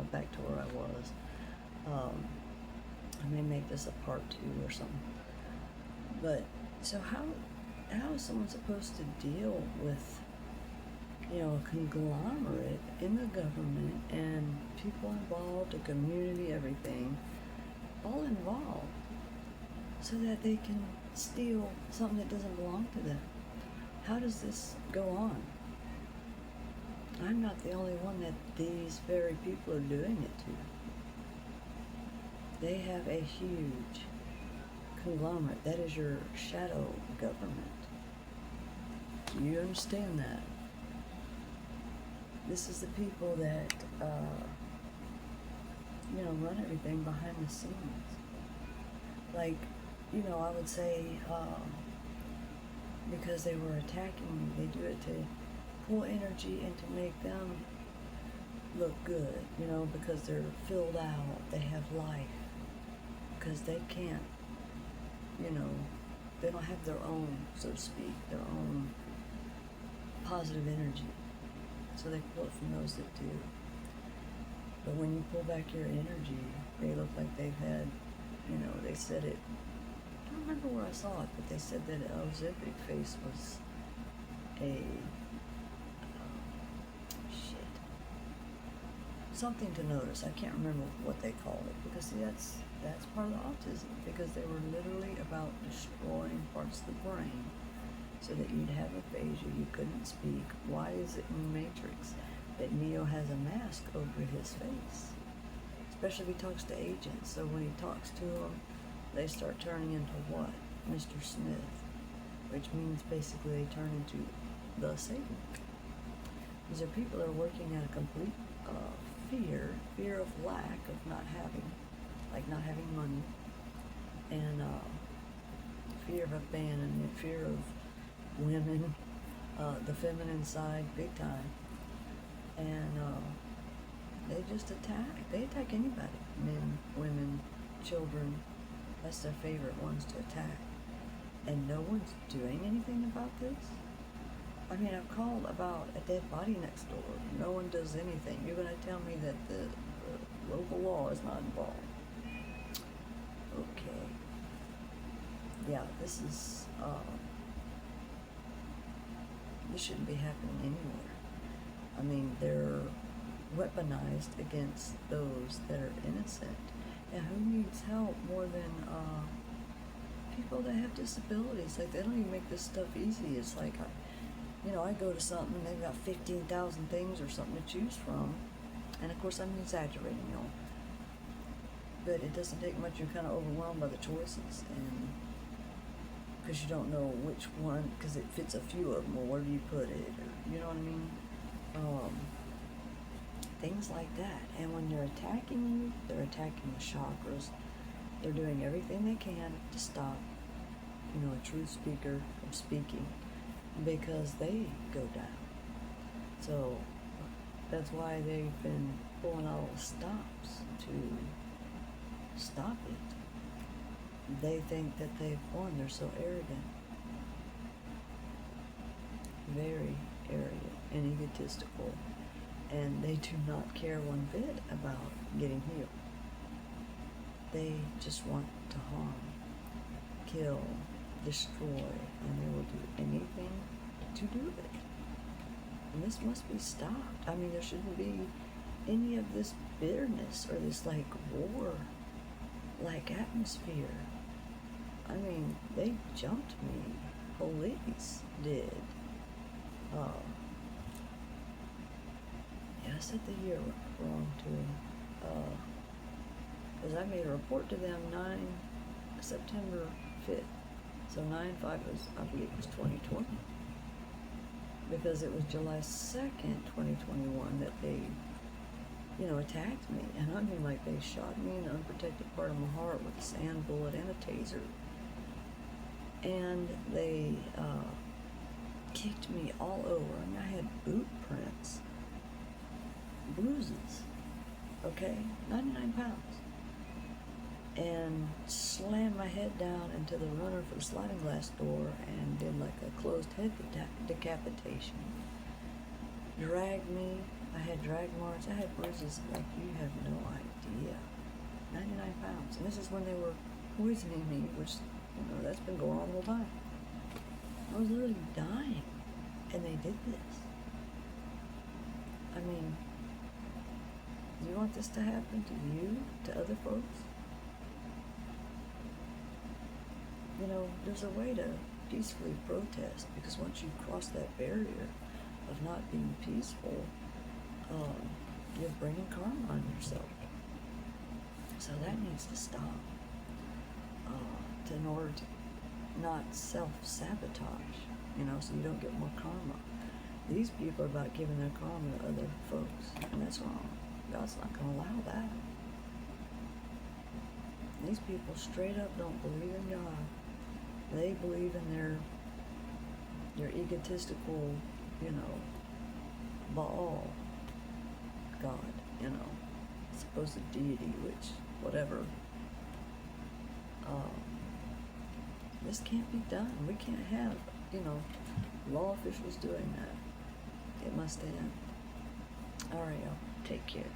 back to where I was. I may make this a part 2 or something. But so how is someone supposed to deal with, a conglomerate in the government and people involved, the community, everything, all involved, so that they can steal something that doesn't belong to them? How does this go on? I'm not the only one that these very people are doing it to. They have a huge conglomerate. That is your shadow government. Do you understand that? This is the people that, run everything behind the scenes. Like, I would say, because they were attacking me, they do it to pull energy and to make them look good, because they're filled out, they have life, because they can't, they don't have their own, so to speak, their own positive energy. So they pull it from those that do. But when you pull back your energy, they look like they've had, they said it, I don't remember where I saw it, but they said that Ozempic face was a, something to notice. I can't remember what they called it, because see, that's part of the autism, because they were literally about destroying parts of the brain so that you'd have aphasia, you couldn't speak. Why is it in the Matrix that Neo has a mask over his face? Especially if he talks to agents. So when he talks to them, they start turning into what? Mr. Smith, which means basically they turn into the Satan. These are people that are working at a complete fear of lack, of not having, like not having money, and fear of abandonment, fear of women, the feminine side, big time. And they just attack. They attack anybody, men, women, children. That's their favorite ones to attack. And no one's doing anything about this. I mean, I've called about a dead body next door. No one does anything. You're going to tell me that the local law is not involved. Okay. Yeah, this is, this shouldn't be happening anywhere. I mean, they're weaponized against those that are innocent. And who needs help more than people that have disabilities? Like, they don't even make this stuff easy. It's like, I go to something and they've got 15,000 things or something to choose from. And of course, I'm exaggerating, but it doesn't take much. You're kind of overwhelmed by the choices, and because you don't know which one, because it fits a few of them, or where do you put it, or, you know what I mean? Things like that. And when they're attacking you, they're attacking the chakras. They're doing everything they can to stop, a true speaker from speaking, because they go down. So that's why they've been pulling all the stops to stop it. They think that they've won. They're so arrogant. Very arrogant and egotistical. And they do not care one bit about getting healed. They just want to harm, kill, destroy, and they will do anything to do it. And this must be stopped. I mean, there shouldn't be any of this bitterness or this war-like atmosphere. I mean, they jumped me. Police did. Yeah, I said the year wrong too. Because I made a report to them September 5th. So 9/5 was, I believe, was 2020. Because it was July 2nd, 2021 that they, attacked me. And I mean, like, they shot me in the unprotected part of my heart with a sand bullet and a taser. And they kicked me all over. I mean, I had boot prints, bruises, okay, 99 pounds. And slammed my head down into the runner for the sliding glass door and did like a closed head decapitation. Dragged me I had drag marks. I had bruises like you have no idea. 99 pounds. And this is when they were poisoning me, which, that's been going on the whole time. I was literally dying. And they did this. I mean, do you want this to happen to you, to other folks? There's a way to peacefully protest, because once you cross that barrier of not being peaceful, you're bringing karma on yourself. So that needs to stop. In order to not self-sabotage, so you don't get more karma. These people are about giving their karma to other folks, and that's wrong. God's not going to allow that. These people straight up don't believe in God. They believe in their egotistical, Baal God, supposed deity, which, whatever. This can't be done. We can't have, law officials doing that. It must end. All right, y'all. Take care.